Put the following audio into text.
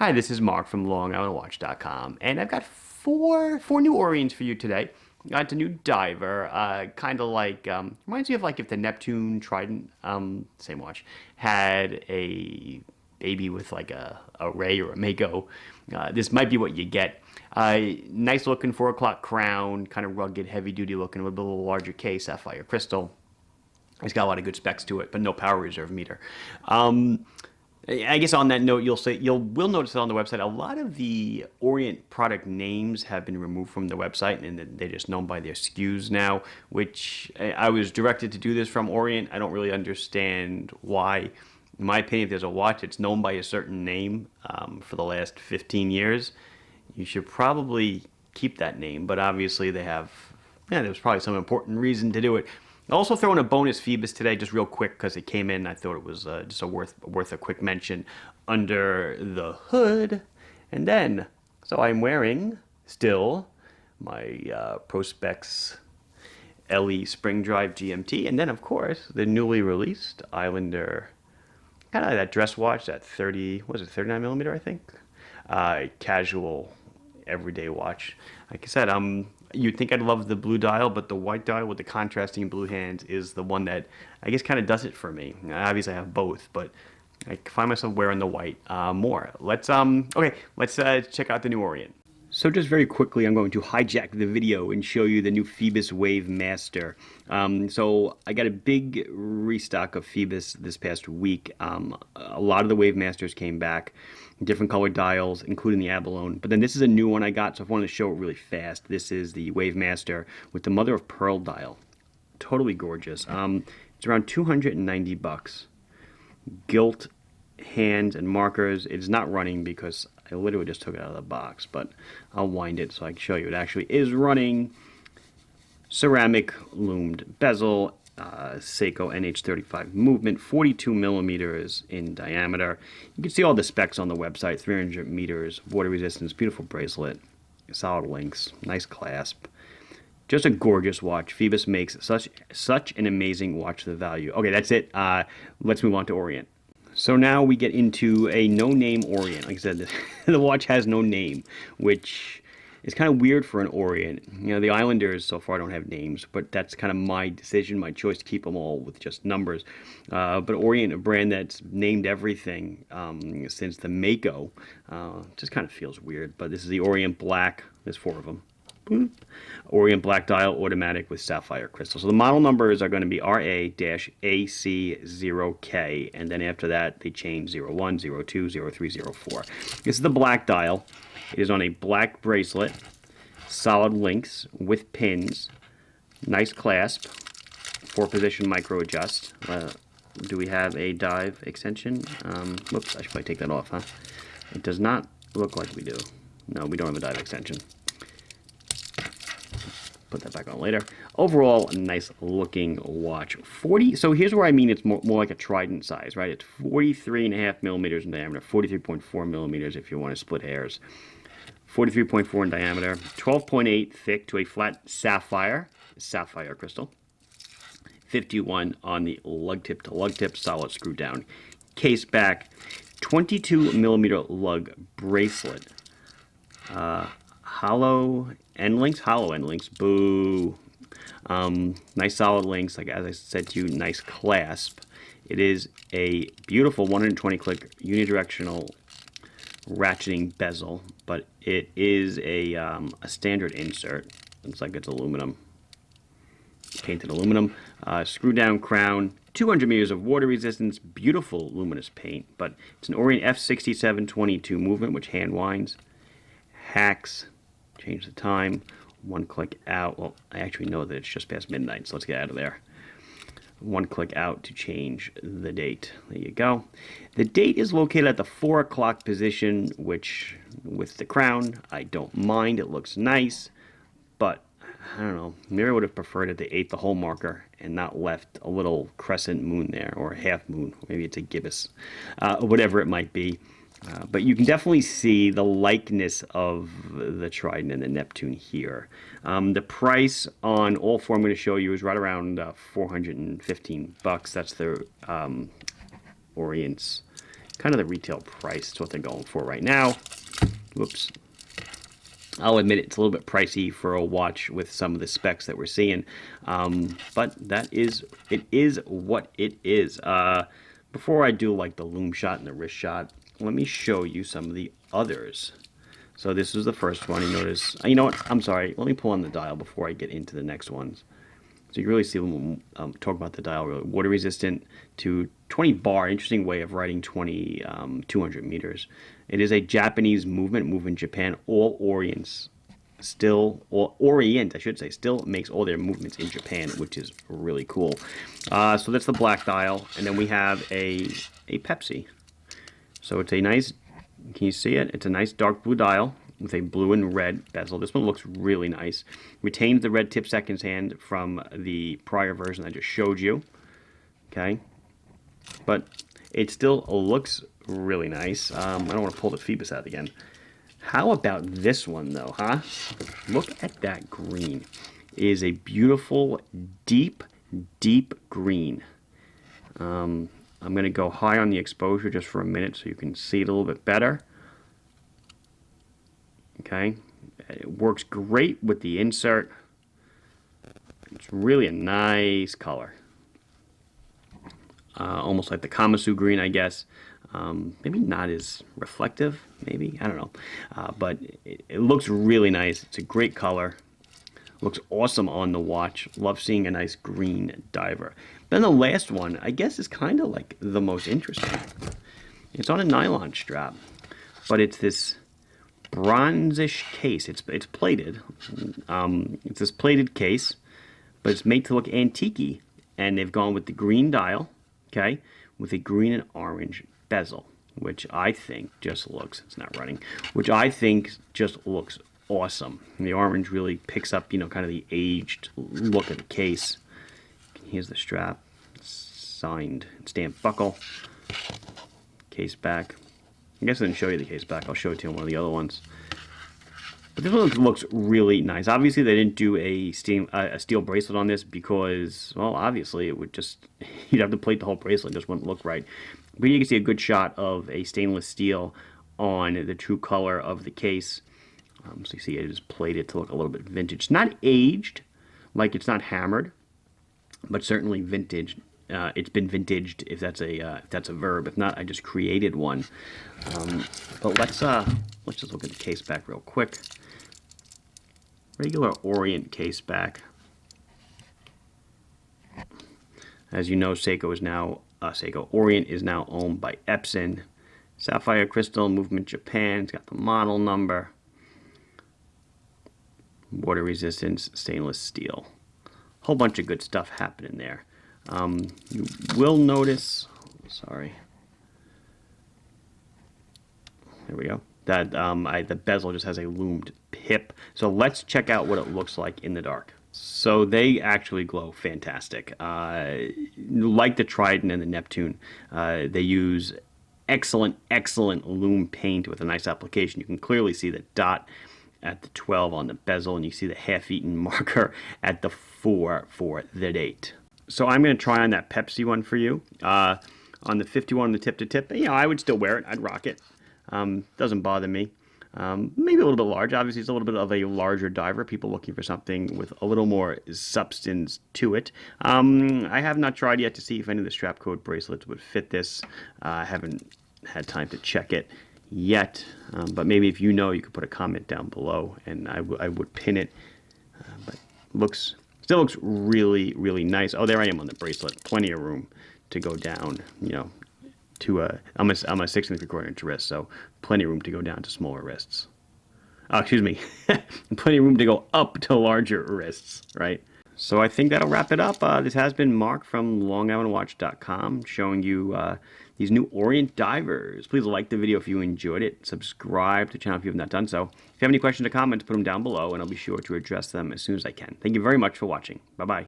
Hi, this is Mark from LongIslandWatch.com, and I've got four new Orients for you today. It's a new diver, kind of like reminds me of like if the Neptune Trident, same watch, had a baby with like a Ray or a Mako. This might be what you get. Nice looking 4 o'clock crown, kind of rugged, heavy duty looking, with a little larger case, sapphire crystal. It's got a lot of good specs to it, but no power reserve meter. I guess on that note, will notice that on the website, a lot of the Orient product names have been removed from the website, and they're just known by their SKUs now. Which I was directed to do this from Orient. I don't really understand why. In my opinion, if there's a watch that's known by a certain name for the last 15 years, you should probably keep that name. But obviously, there was probably some important reason to do it. I'll also throw in a bonus Phoebus today, just real quick, because it came in. I thought it was just worth a quick mention under the hood. And then, so I'm wearing still my Prospex LE Spring Drive GMT, and then of course the newly released Islander, kind of like that dress watch, that 39 millimeter, I think, casual everyday watch. Like I said, you'd think I'd love the blue dial, but the white dial with the contrasting blue hands is the one that I guess kind of does it for me. Obviously, I have both, but I find myself wearing the white more. Let's check out the new Orient. So just very quickly, I'm going to hijack the video and show you the new Phoebus Wave Master. So I got a big restock of Phoebus this past week. A lot of the Wave Masters came back, different colored dials, including the abalone. But then this is a new one I got, so I wanted to show it really fast. This is the Wave Master with the mother of pearl dial. Totally gorgeous. It's around 290 bucks. Gilt hands and markers. It's not running because I literally just took it out of the box, but I'll wind it so I can show you. It actually is running. Ceramic loomed bezel, Seiko NH35 movement, 42 millimeters in diameter. You can see all the specs on the website. 300 meters, water resistance, beautiful bracelet, solid links, nice clasp. Just a gorgeous watch. Phoebus makes such an amazing watch to the value. Okay, that's it. Let's move on to Orient. So now we get into a no-name Orient. Like I said, the watch has no name, which is kind of weird for an Orient. You know, the Islanders so far don't have names, but that's kind of my decision, my choice to keep them all with just numbers. But Orient, a brand that's named everything since the Mako, just kind of feels weird. But this is the Orient Black. There's 4 of them. Orient Black Dial Automatic with sapphire crystal. So the model numbers are going to be RA-AC0K, and then after that they change 01, 02, 03, 04. This is the black dial. It is on a black bracelet, solid links with pins, nice clasp, 4-position micro adjust. Do we have a dive extension? Whoops, I should probably take that off, huh? It does not look like we do. No, we don't have a dive extension. Put that back on later. Overall, a nice looking watch. So here's where I mean it's more like a Trident size, right? It's 43.5 millimeters in diameter, 43.4 millimeters if you want to split hairs. 43.4 in diameter, 12.8 thick to a flat sapphire crystal. 51 on the lug tip to lug tip, solid screw down. Case back, 22 millimeter lug bracelet. Hollow end links, boo. Nice solid links, like as I said to you, nice clasp. It is a beautiful 120 click unidirectional ratcheting bezel, but it is a standard insert. Looks like it's aluminum, painted aluminum. Screw down crown, 200 meters of water resistance, beautiful luminous paint, but it's an Orient F6722 movement, which hand winds, hacks, change the time, 1 click out. Well, I actually know that it's just past midnight, so let's get out of there. 1 click out to change the date. There you go. The date is located at the 4 o'clock position, which with the crown, I don't mind. It looks nice, but I don't know. Maybe I would have preferred if they ate the whole marker and not left a little crescent moon there, or a half moon. Maybe it's a gibbous, whatever it might be. But you can definitely see the likeness of the Trident and the Neptune here. The price on all 4 I'm going to show you is right around 415 bucks. That's the Orient's kind of the retail price. It's what they're going for right now. Whoops. I'll admit it's a little bit pricey for a watch with some of the specs that we're seeing, but it is what it is. Before I do like the lume shot and the wrist shot, let me show you some of the others. So this is the first one. You notice, you know what? I'm sorry. Let me pull on the dial before I get into the next ones. So you really see when talk about the dial. Really water resistant to 20 bar. Interesting way of writing 20 200 meters. It is a Japanese movement. Move in Japan. All Orients still, or Orient, I should say, still makes all their movements in Japan, which is really cool. So that's the black dial, and then we have a Pepsi. So it's a nice. Can you see it? It's a nice dark blue dial with a blue and red bezel. This one looks really nice. Retains the red tip seconds hand from the prior version I just showed you. Okay, but it still looks really nice. I don't want to pull the Phoebus out again. How about this one though, huh? Look at that green. It is a beautiful, deep, deep green. I'm going to go high on the exposure just for a minute so you can see it a little bit better. Okay, it works great with the insert. It's really a nice color. Almost like the Kamasu green, I guess. Maybe not as reflective, maybe, I don't know. But it looks really nice. It's a great color. Looks awesome on the watch. Love seeing a nice green diver. Then the last one, I guess, is kind of like the most interesting. It's on a nylon strap, but it's this bronzish case. It's plated. It's this plated case, but it's made to look antique-y. And they've gone with the green dial, okay, with a green and orange bezel, which I think just looks, it's not running, which I think just looks awesome. And the orange really picks up, you know, kind of the aged look of the case. Here's the strap, signed stamped buckle, case back. I guess I didn't show you the case back. I'll show it to you on one of the other ones. But this one looks really nice. Obviously, they didn't do a steel bracelet on this because, well, obviously, it would just, you'd have to plate the whole bracelet. It just wouldn't look right. But you can see a good shot of a stainless steel on the true color of the case. So you see it is plated to look a little bit vintage. Not aged, like it's not hammered, but certainly vintage. It's been vintaged, if that's a verb. If not, I just created one. But let's just look at the case back real quick. Regular Orient case back. As you know, Orient is now owned by Epson. Sapphire crystal, movement Japan. It's got the model number. Water resistance, stainless steel. Whole bunch of good stuff happening there. You will notice, sorry, there we go, that the bezel just has a loomed pip. So let's check out what it looks like in the dark. So they actually glow fantastic. Like the Trident and the Neptune, they use excellent lume paint with a nice application. You can clearly see the dot at the 12 on the bezel, and you see the half-eaten marker at the 4 for the date. So I'm going to try on that Pepsi one for you. On the 51 on the tip-to-tip, you know, I would still wear it. I'd rock it. Doesn't bother me. Maybe a little bit large. Obviously, it's a little bit of a larger diver. People looking for something with a little more substance to it. I have not tried yet to see if any of the strap code bracelets would fit this. I haven't had time to check it yet. But maybe if you know, you could put a comment down below, and I would pin it. But still looks really, really nice. Oh, there I am on the bracelet. Plenty of room to go down, you know, to I'm a 6.75 inch wrist, so plenty of room to go down to smaller wrists. Excuse me, plenty of room to go up to larger wrists, right? So I think that'll wrap it up. This has been Mark from longislandwatch.com showing you these new Orient divers. Please like the video if you enjoyed it. Subscribe to the channel if you have not done so. If you have any questions or comments, put them down below, and I'll be sure to address them as soon as I can. Thank you very much for watching. Bye-bye.